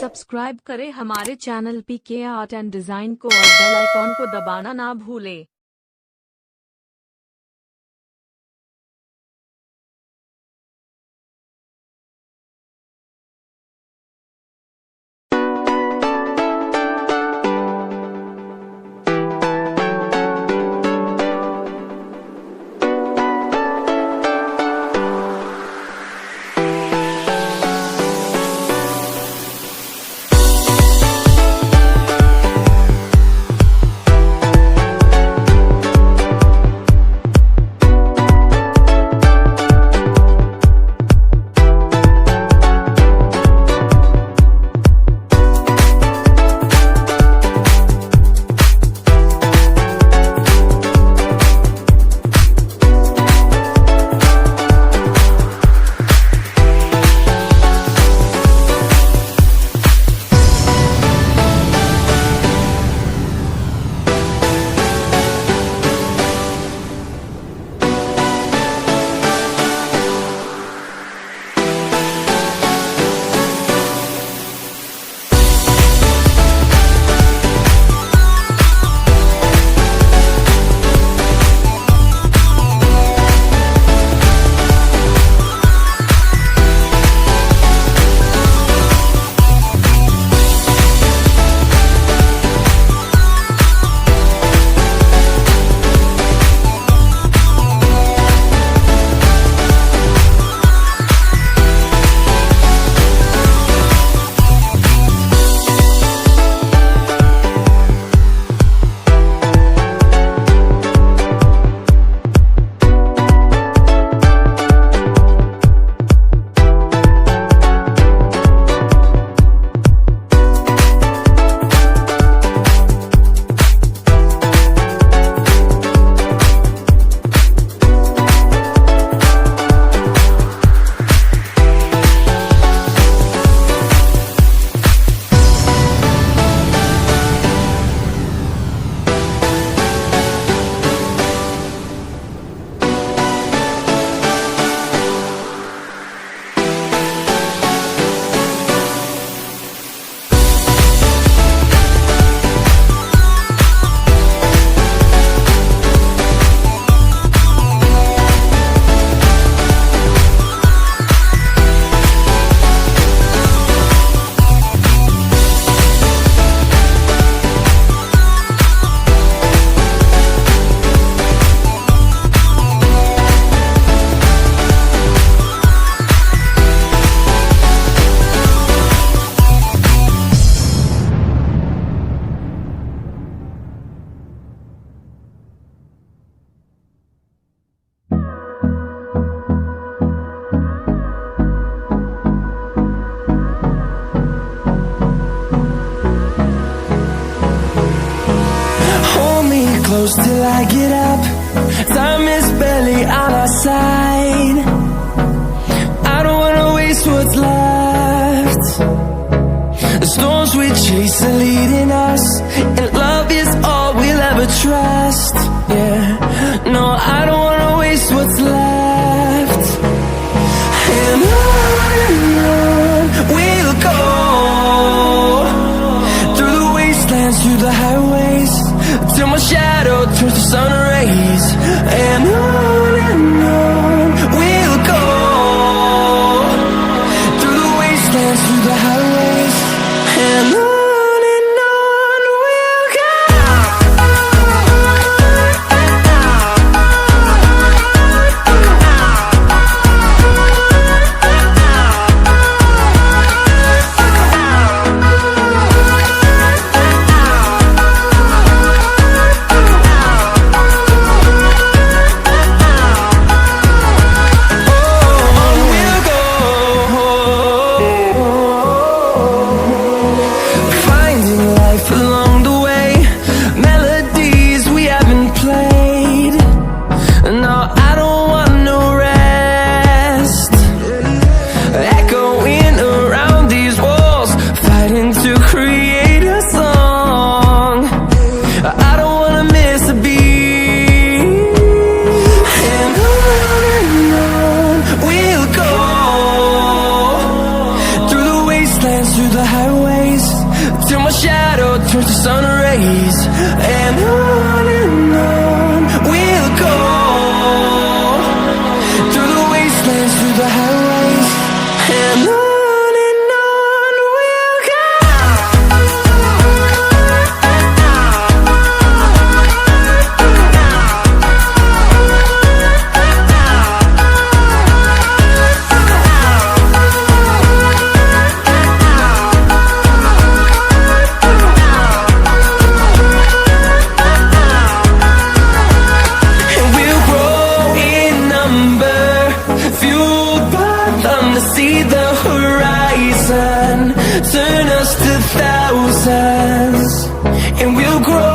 Subscribe करें हमारे channel PK art and design को और बेल आइकॉन को दबाना ना भूलें। Close till I get up. Time is barely on our side. I don't wanna waste what's left. The storms we chase are leading us, and love is all we'll ever trust. Yeah, no, I don't wanna waste what's left. And on we'll go, through the wastelands, through the highways, till my shadow turns to sun rays. And on we'll go, through the wastelands, through the highways. And on we'll go. through the highways, till my shadow turns to sun rays. And on we'll go, through the wastelands, through the highways. And on we'll go. See the horizon turn us to thousands, and we'll grow